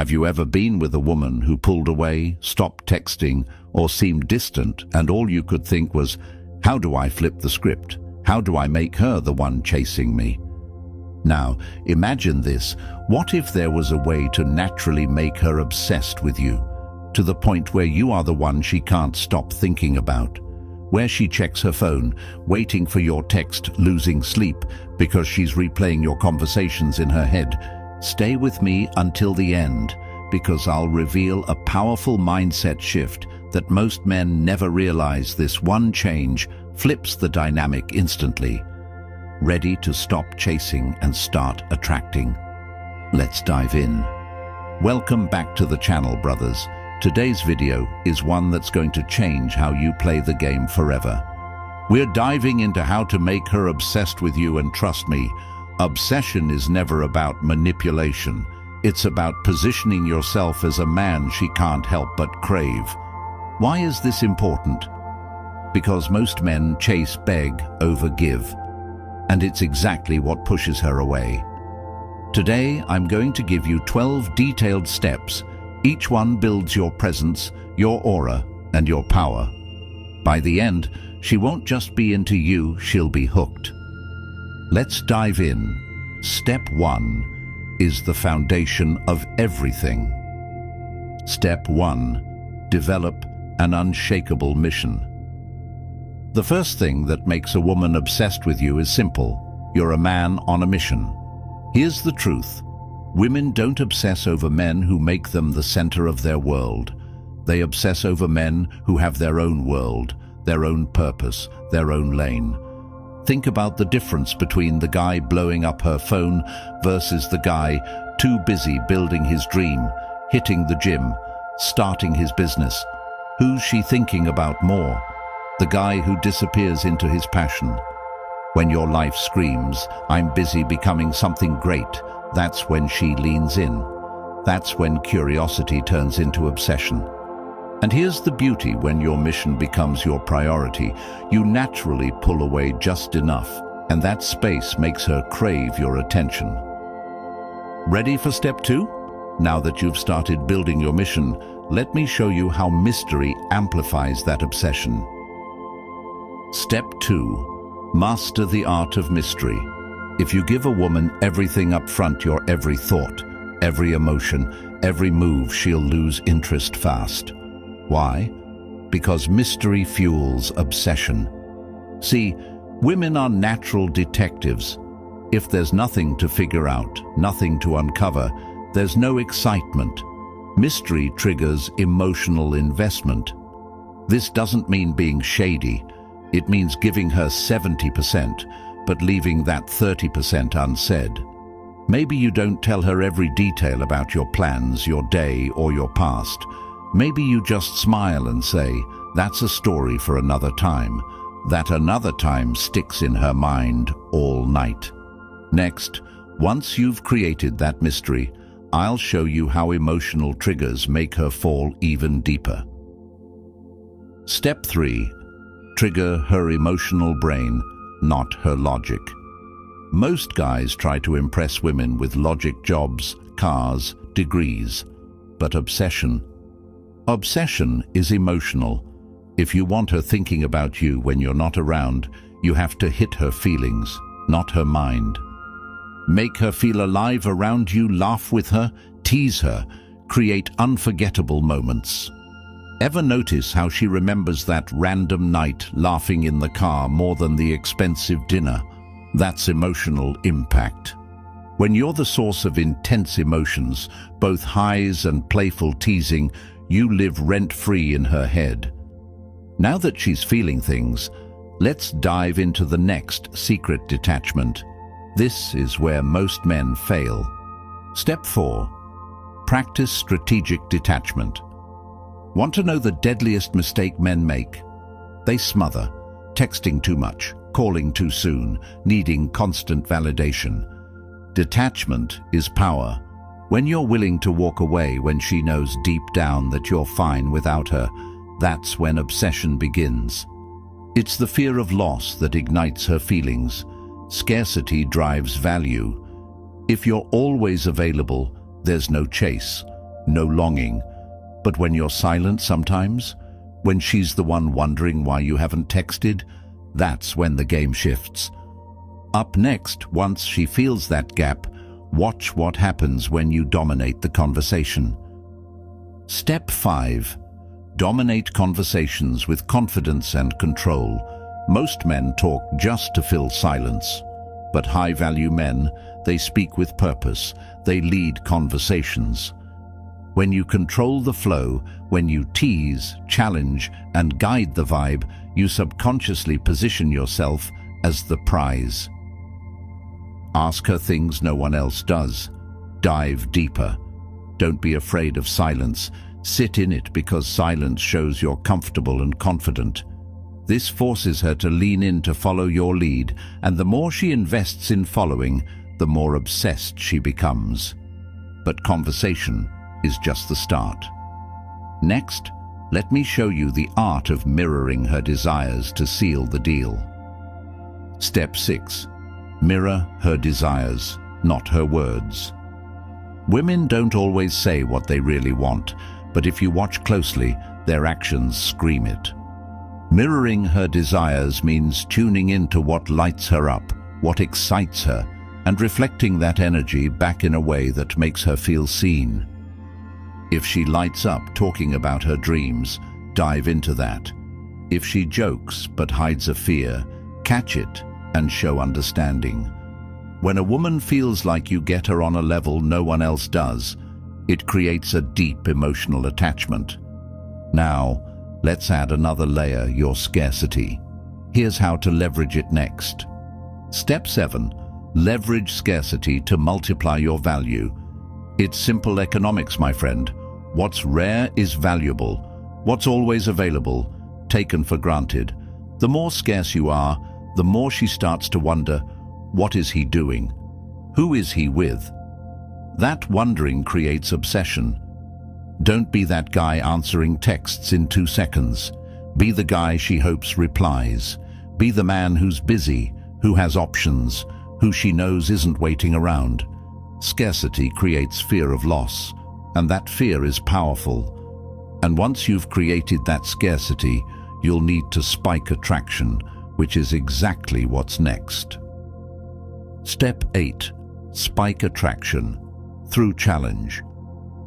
Have you ever been with a woman who pulled away, stopped texting, or seemed distant, and all you could think was, how do I flip the script? How do I make her the one chasing me? Now, imagine this. What if there was a way to naturally make her obsessed with you, to the point where you are the one she can't stop thinking about, where she checks her phone, waiting for your text, losing sleep because she's replaying your conversations in her head? Stay with me until the end, because I'll reveal a powerful mindset shift that most men never realize. This one change flips the dynamic instantly. Ready to stop chasing and start attracting? Let's dive in. Welcome back to the channel, brothers. Today's video is one that's going to change how you play the game forever. We're diving into how to make her obsessed with you, and trust me, obsession is never about manipulation. It's about positioning yourself as a man she can't help but crave. Why is this important? Because most men chase, beg, overgive, and it's exactly what pushes her away. Today, I'm going to give you 12 detailed steps. Each one builds your presence, your aura, and your power. By the end, she won't just be into you, she'll be hooked. Let's dive in. Step 1 is the foundation of everything. Step 1. Develop an unshakable mission. The first thing that makes a woman obsessed with you is simple. You're a man on a mission. Here's the truth. Women don't obsess over men who make them the center of their world. They obsess over men who have their own world, their own purpose, their own lane. Think about the difference between the guy blowing up her phone versus the guy too busy building his dream, hitting the gym, starting his business. Who's she thinking about more? The guy who disappears into his passion. When your life screams, I'm busy becoming something great, that's when she leans in. That's when curiosity turns into obsession. And here's the beauty: when your mission becomes your priority, you naturally pull away just enough, and that space makes her crave your attention. Ready for step 2? Now that you've started building your mission, let me show you how mystery amplifies that obsession. Step 2. Master the art of mystery. If you give a woman everything up front, your every thought, every emotion, every move, she'll lose interest fast. Why? Because mystery fuels obsession. See, women are natural detectives. If there's nothing to figure out, nothing to uncover, there's no excitement. Mystery triggers emotional investment. This doesn't mean being shady. It means giving her 70%, but leaving that 30% unsaid. Maybe you don't tell her every detail about your plans, your day, or your past. Maybe you just smile and say, that's a story for another time. That another time sticks in her mind all night. Next, once you've created that mystery, I'll show you how emotional triggers make her fall even deeper. Step 3. Trigger her emotional brain, not her logic. Most guys try to impress women with logic, jobs, cars, degrees. But obsession is emotional. If you want her thinking about you when you're not around, you have to hit her feelings, not her mind. Make her feel alive around you, laugh with her, tease her, create unforgettable moments. Ever notice how she remembers that random night laughing in the car more than the expensive dinner? That's emotional impact. When you're the source of intense emotions, both highs and playful teasing, you live rent-free in her head. Now that she's feeling things, let's dive into the next secret detachment. This is where most men fail. Step 4. Practice strategic detachment. Want to know the deadliest mistake men make? They smother, texting too much, calling too soon, needing constant validation. Detachment is power. When you're willing to walk away when she knows deep down that you're fine without her, that's when obsession begins. It's the fear of loss that ignites her feelings. Scarcity drives value. If you're always available, there's no chase. no longing. But when you're silent sometimes, when she's the one wondering why you haven't texted, that's when the game shifts. Up next, once she feels that gap, watch what happens when you dominate the conversation. Step 5. Dominate conversations with confidence and control. Most men talk just to fill silence. But high-value men, they speak with purpose. They lead conversations. When you control the flow, when you tease, challenge, and guide the vibe, you subconsciously position yourself as the prize. Ask her things no one else does. Dive deeper. Don't be afraid of silence. Sit in it because silence shows you're comfortable and confident. This forces her to lean in to follow your lead, and the more she invests in following, the more obsessed she becomes. But conversation is just the start. Next, let me show you the art of mirroring her desires to seal the deal. Step 6. Mirror her desires, not her words. Women don't always say what they really want, but if you watch closely, their actions scream it. Mirroring her desires means tuning into what lights her up, what excites her, and reflecting that energy back in a way that makes her feel seen. If she lights up talking about her dreams, dive into that. If she jokes but hides a fear, catch it and show understanding. When a woman feels like you get her on a level no one else does, it creates a deep emotional attachment. Now, let's add another layer, your scarcity. Here's how to leverage it next. Step 7. Leverage scarcity to multiply your value. It's simple economics, my friend. What's rare is valuable. What's always available, taken for granted. The more scarce you are, the more she starts to wonder, what is he doing? Who is he with? That wondering creates obsession. Don't be that guy answering texts in 2 seconds. Be the guy she hopes replies. Be the man who's busy, who has options, who she knows isn't waiting around. Scarcity creates fear of loss, and that fear is powerful. And once you've created that scarcity, you'll need to spike attraction, which is exactly what's next. Step 8. Spike attraction through challenge.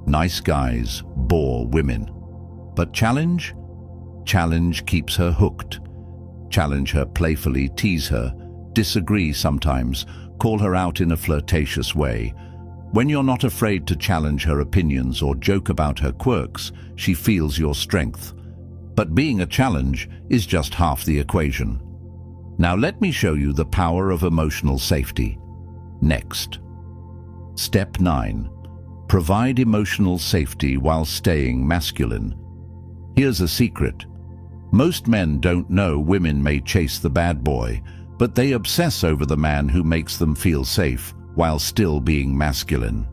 Nice guys bore women. But challenge? Challenge keeps her hooked. Challenge her playfully, tease her, disagree sometimes, call her out in a flirtatious way. When you're not afraid to challenge her opinions or joke about her quirks, she feels your strength. But being a challenge is just half the equation. Now let me show you the power of emotional safety. Next. Step 9. Provide emotional safety while staying masculine. Here's a secret. Most men don't know women may chase the bad boy, but they obsess over the man who makes them feel safe while still being masculine.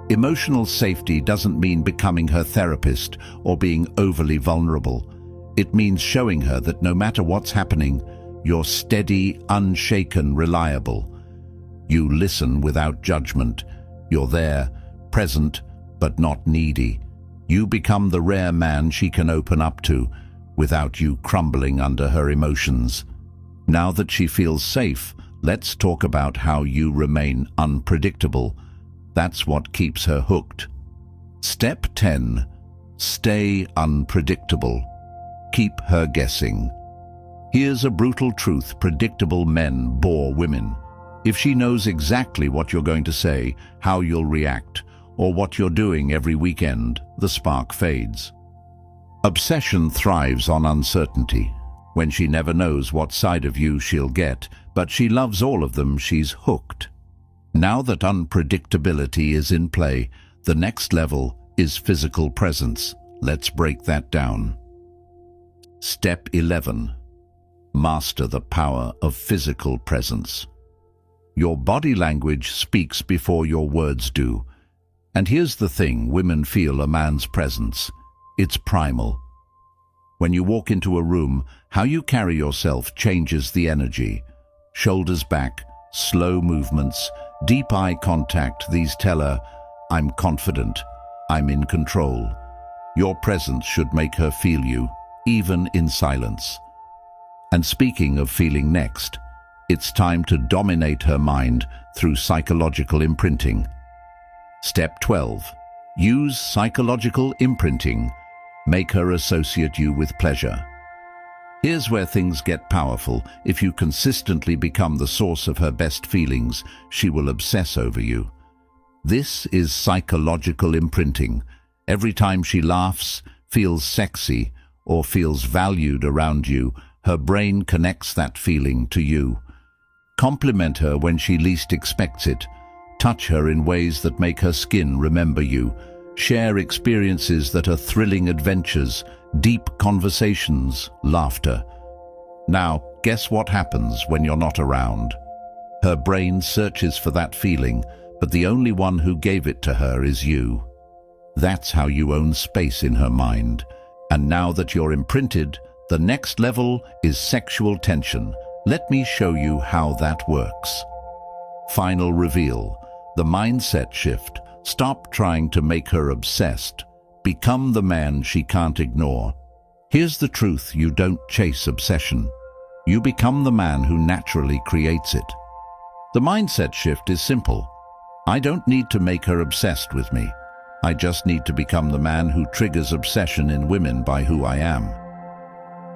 Emotional safety doesn't mean becoming her therapist or being overly vulnerable. It means showing her that no matter what's happening, you're steady, unshaken, reliable. You listen without judgment. You're there, present, but not needy. You become the rare man she can open up to without you crumbling under her emotions. Now that she feels safe, let's talk about how you remain unpredictable. That's what keeps her hooked. Step 10. Stay unpredictable. Keep her guessing. Here's a brutal truth: predictable men bore women. If she knows exactly what you're going to say, how you'll react, or what you're doing every weekend, the spark fades. Obsession thrives on uncertainty. When she never knows what side of you she'll get, but she loves all of them, she's hooked. Now that unpredictability is in play, the next level is physical presence. Let's break that down. Step 11. Master the power of physical presence. Your body language speaks before your words do. And here's the thing: women feel a man's presence. It's primal. When you walk into a room, how you carry yourself changes the energy. Shoulders back, slow movements, deep eye contact, these tell her, I'm confident, I'm in control. Your presence should make her feel you, even in silence. And speaking of feeling next, it's time to dominate her mind through psychological imprinting. Step 12. Use psychological imprinting. Make her associate you with pleasure. Here's where things get powerful. If you consistently become the source of her best feelings, she will obsess over you. This is psychological imprinting. Every time she laughs, feels sexy, or feels valued around you, her brain connects that feeling to you. Compliment her when she least expects it. Touch her in ways that make her skin remember you. Share experiences that are thrilling adventures, deep conversations, laughter. Now, guess what happens when you're not around? Her brain searches for that feeling, but the only one who gave it to her is you. That's how you own space in her mind. And now that you're imprinted, the next level is sexual tension. Let me show you how that works. Final reveal. The mindset shift. Stop trying to make her obsessed. Become the man she can't ignore. Here's the truth: you don't chase obsession. You become the man who naturally creates it. The mindset shift is simple. I don't need to make her obsessed with me. I just need to become the man who triggers obsession in women by who I am.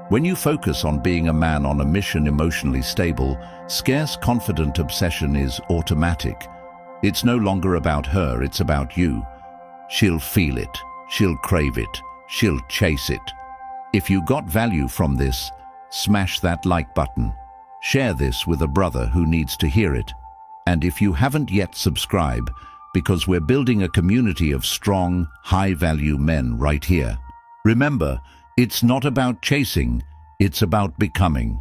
When you focus on being a man on a mission, emotionally stable, scarce, confident obsession is automatic. It's no longer about her, it's about you. She'll feel it, she'll crave it, she'll chase it. If you got value from this, smash that like button. Share this with a brother who needs to hear it. And if you haven't yet, subscribe, because we're building a community of strong, high-value men right here. Remember, it's not about chasing, it's about becoming.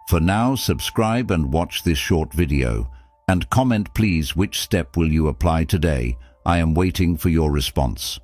For now, subscribe and watch this short video. And comment please, which step will you apply today? I am waiting for your response.